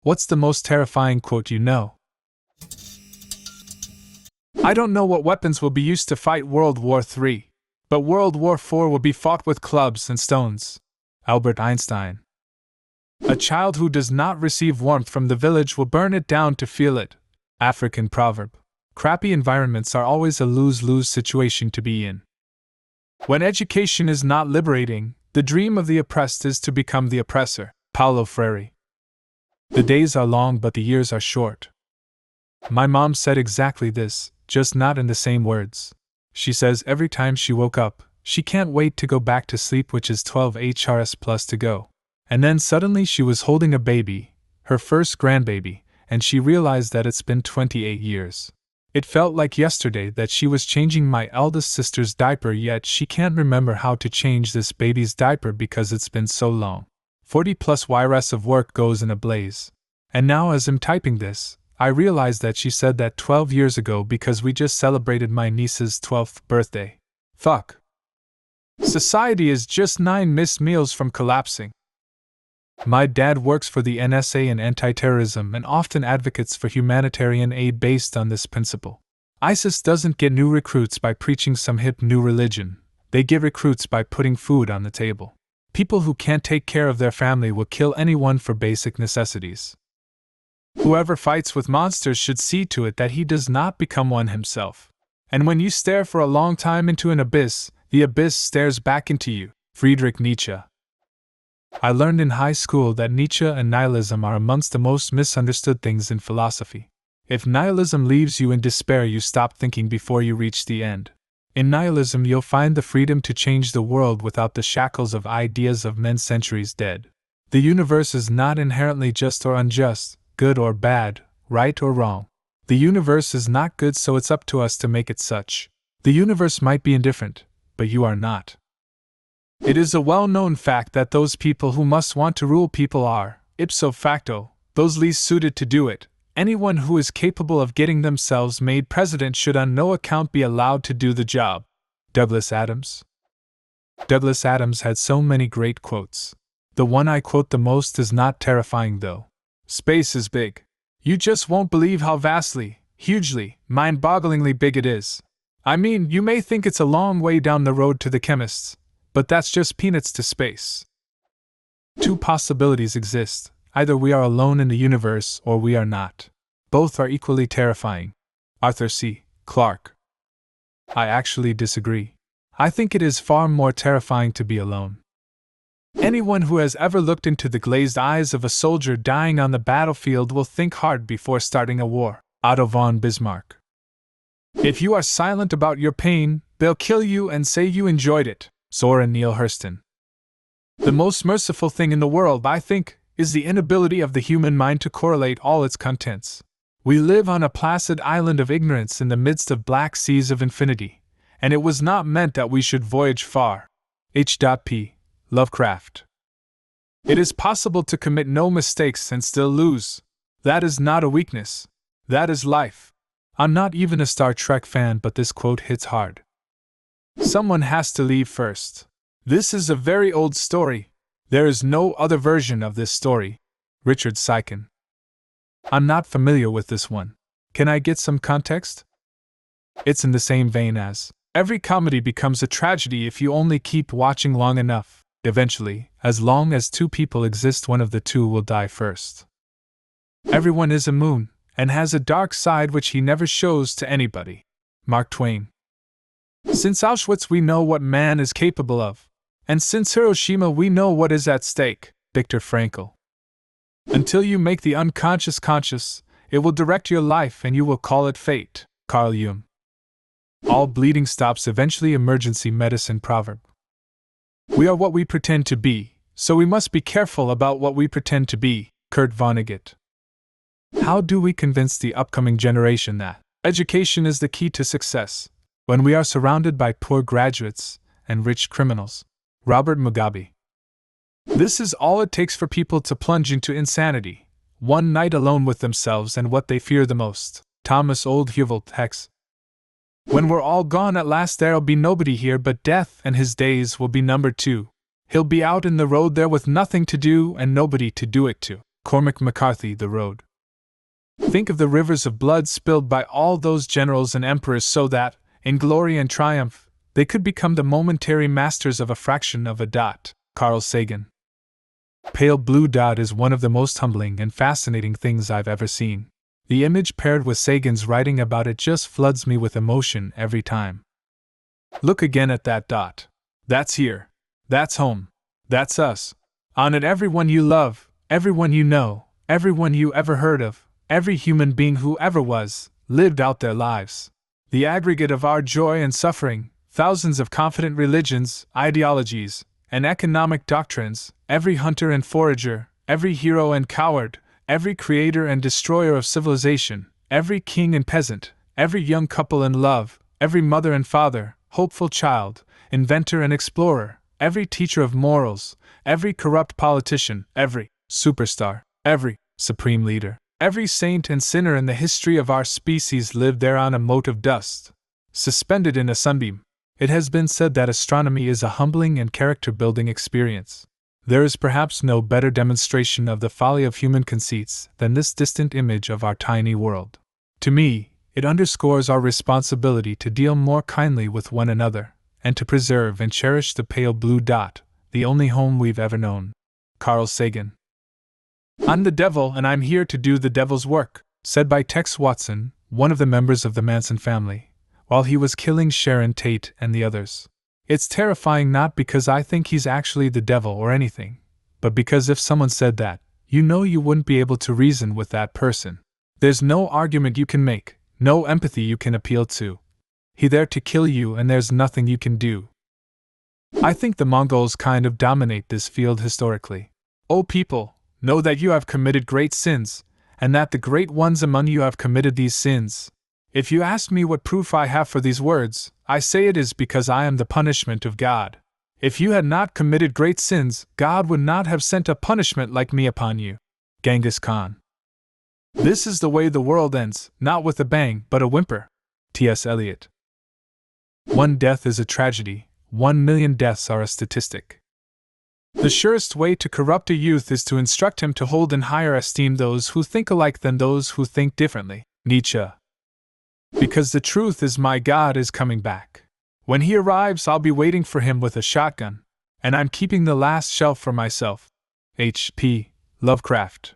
What's the most terrifying quote you know? I don't know what weapons will be used to fight World War III, but World War IV will be fought with clubs and stones. Albert Einstein. A child who does not receive warmth from the village will burn it down to feel it. African proverb. Crappy environments are always a lose-lose situation to be in. When education is not liberating, the dream of the oppressed is to become the oppressor. Paulo Freire. The days are long but the years are short. My mom said exactly this, just not in the same words. She says every time she woke up, she can't wait to go back to sleep, which is 12 HRS plus to go. And then suddenly she was holding a baby, her first grandbaby, and she realized that it's been 28 years. It felt like yesterday that she was changing my eldest sister's diaper, yet she can't remember how to change this baby's diaper because it's been so long. 40 plus YRS of work goes in a blaze. And now as I'm typing this, I realize that she said that 12 years ago because we just celebrated my niece's 12th birthday. Fuck. Society is just 9 missed meals from collapsing. My dad works for the NSA and anti-terrorism and often advocates for humanitarian aid based on this principle. ISIS doesn't get new recruits by preaching some hip new religion. They get recruits by putting food on the table. People who can't take care of their family will kill anyone for basic necessities. Whoever fights with monsters should see to it that he does not become one himself. And when you stare for a long time into an abyss, the abyss stares back into you. Friedrich Nietzsche. I learned in high school that Nietzsche and nihilism are amongst the most misunderstood things in philosophy. If nihilism leaves you in despair, you stop thinking before you reach the end. In nihilism, you'll find the freedom to change the world without the shackles of ideas of men centuries dead. The universe is not inherently just or unjust, good or bad, right or wrong. The universe is not good, so it's up to us to make it such. The universe might be indifferent, but you are not. It is a well-known fact that those people who must want to rule people are, ipso facto, those least suited to do it. Anyone who is capable of getting themselves made president should on no account be allowed to do the job. Douglas Adams. Douglas Adams had so many great quotes. The one I quote the most is not terrifying though. Space is big. You just won't believe how vastly, hugely, mind-bogglingly big it is. I mean, you may think it's a long way down the road to the chemists, but that's just peanuts to space. 2 possibilities exist. Either we are alone in the universe or we are not. Both are equally terrifying. Arthur C. Clarke. I actually disagree. I think it is far more terrifying to be alone. Anyone who has ever looked into the glazed eyes of a soldier dying on the battlefield will think hard before starting a war. Otto von Bismarck. If you are silent about your pain, they'll kill you and say you enjoyed it. Zora Neale Hurston. The most merciful thing in the world, I think, is the inability of the human mind to correlate all its contents. We live on a placid island of ignorance in the midst of black seas of infinity, and it was not meant that we should voyage far. H.P. Lovecraft. It is possible to commit no mistakes and still lose. That is not a weakness. That is life. I'm not even a Star Trek fan, but this quote hits hard. Someone has to leave first. This is a very old story. There is no other version of this story. Richard Sykin. I'm not familiar with this one. Can I get some context? It's in the same vein as, every comedy becomes a tragedy if you only keep watching long enough. Eventually, as long as 2 people exist, one of the 2 will die first. Everyone is a moon, and has a dark side which he never shows to anybody. Mark Twain. Since Auschwitz we know what man is capable of. And since Hiroshima we know what is at stake. Viktor Frankl. Until you make the unconscious conscious, it will direct your life and you will call it fate. Carl Jung. All bleeding stops eventually. Emergency medicine proverb. We are what we pretend to be, so we must be careful about what we pretend to be. Kurt Vonnegut. How do we convince the upcoming generation that education is the key to success, when we are surrounded by poor graduates and rich criminals? Robert Mugabe. This is all it takes for people to plunge into insanity, one night alone with themselves and what they fear the most. Thomas Oldhuvelt Hex. When we're all gone at last, there'll be nobody here but death, and his days will be numbered too. He'll be out in the road there with nothing to do and nobody to do it to. Cormac McCarthy, The Road. Think of the rivers of blood spilled by all those generals and emperors so that, in glory and triumph, they could become the momentary masters of a fraction of a dot. Carl Sagan. Pale blue dot is one of the most humbling and fascinating things I've ever seen. The image paired with Sagan's writing about it just floods me with emotion every time. Look again at that dot. That's here. That's home. That's us. On it, everyone you love, everyone you know, everyone you ever heard of, every human being who ever was, lived out their lives. The aggregate of our joy and suffering, thousands of confident religions, ideologies, and economic doctrines, every hunter and forager, every hero and coward, every creator and destroyer of civilization, every king and peasant, every young couple in love, every mother and father, hopeful child, inventor and explorer, every teacher of morals, every corrupt politician, every superstar, every supreme leader, every saint and sinner in the history of our species lived there on a mote of dust, suspended in a sunbeam. It has been said that astronomy is a humbling and character-building experience. There is perhaps no better demonstration of the folly of human conceits than this distant image of our tiny world. To me, it underscores our responsibility to deal more kindly with one another, and to preserve and cherish the pale blue dot, the only home we've ever known. Carl Sagan. I'm the devil and I'm here to do the devil's work, said by Tex Watson, one of the members of the Manson family, while he was killing Sharon Tate and the others. It's terrifying not because I think he's actually the devil or anything, but because if someone said that, you know you wouldn't be able to reason with that person. There's no argument you can make, no empathy you can appeal to. He's there to kill you and there's nothing you can do. I think the Mongols kind of dominate this field historically. O people, know that you have committed great sins, and that the great ones among you have committed these sins. If you ask me what proof I have for these words, I say it is because I am the punishment of God. If you had not committed great sins, God would not have sent a punishment like me upon you. Genghis Khan. This is the way the world ends, not with a bang, but a whimper. T.S. Eliot. One death is a tragedy, 1,000,000 deaths are a statistic. The surest way to corrupt a youth is to instruct him to hold in higher esteem those who think alike than those who think differently. Nietzsche. Because the truth is my God is coming back. When he arrives, I'll be waiting for him with a shotgun, and I'm keeping the last shelf for myself. H.P. Lovecraft.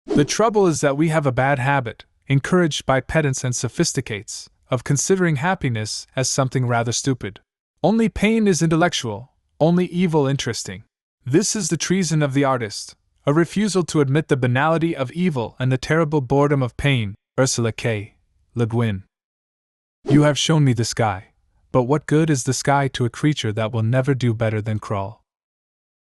The trouble is that we have a bad habit, encouraged by pedants and sophisticates, of considering happiness as something rather stupid. Only pain is intellectual, only evil interesting. This is the treason of the artist, a refusal to admit the banality of evil and the terrible boredom of pain. Ursula K. Le Guin. You have shown me the sky, but what good is the sky to a creature that will never do better than crawl?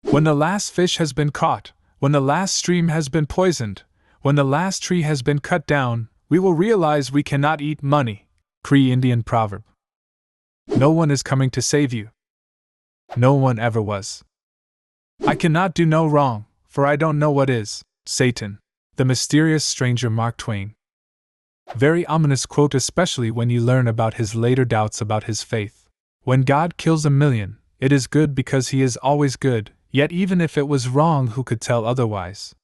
When the last fish has been caught, when the last stream has been poisoned, when the last tree has been cut down, we will realize we cannot eat money. Cree Indian proverb. No one is coming to save you. No one ever was. I cannot do no wrong, for I don't know what is. Satan. The mysterious stranger Mark Twain. Very ominous quote, especially when you learn about his later doubts about his faith. When God kills 1,000,000, it is good because he is always good, yet even if it was wrong, who could tell otherwise?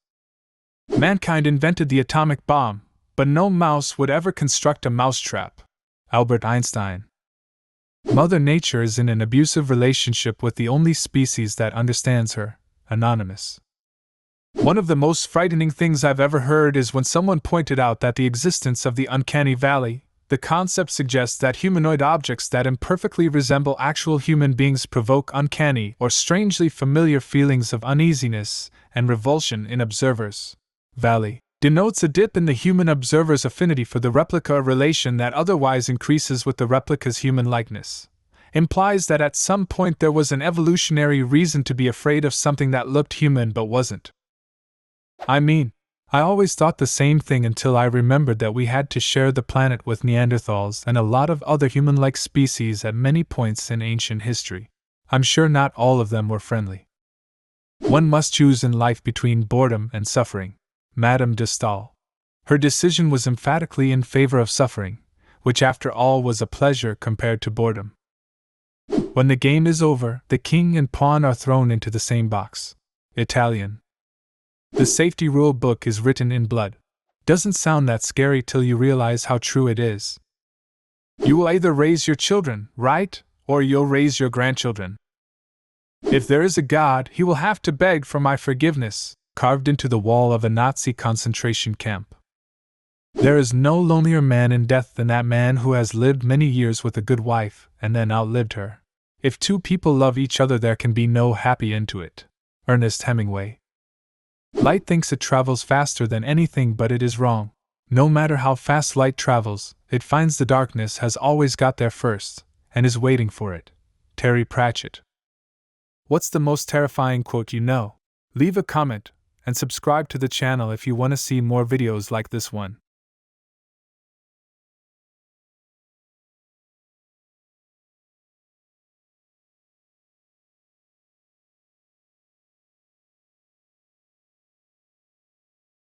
Mankind invented the atomic bomb, but no mouse would ever construct a mousetrap. Albert Einstein. Mother Nature is in an abusive relationship with the only species that understands her. Anonymous. One of the most frightening things I've ever heard is when someone pointed out that the existence of the uncanny valley. The concept suggests that humanoid objects that imperfectly resemble actual human beings provoke uncanny or strangely familiar feelings of uneasiness and revulsion in observers. Valley denotes a dip in the human observer's affinity for the replica, a relation that otherwise increases with the replica's human likeness. Implies that at some point there was an evolutionary reason to be afraid of something that looked human but wasn't. I mean, I always thought the same thing until I remembered that we had to share the planet with Neanderthals and a lot of other human-like species at many points in ancient history. I'm sure not all of them were friendly. One must choose in life between boredom and suffering. Madame de Staël. Her decision was emphatically in favor of suffering, which after all was a pleasure compared to boredom. When the game is over, the king and pawn are thrown into the same box. Italian. The safety rule book is written in blood. Doesn't sound that scary till you realize how true it is. You will either raise your children, right, or you'll raise your grandchildren. If there is a God, he will have to beg for my forgiveness, carved into the wall of a Nazi concentration camp. There is no lonelier man in death than that man who has lived many years with a good wife and then outlived her. If two people love each other, there can be no happy end to it. Ernest Hemingway. Light thinks it travels faster than anything, but it is wrong. No matter how fast light travels, it finds the darkness has always got there first, and is waiting for it. Terry Pratchett. What's the most terrifying quote you know? Leave a comment, and subscribe to the channel if you want to see more videos like this one.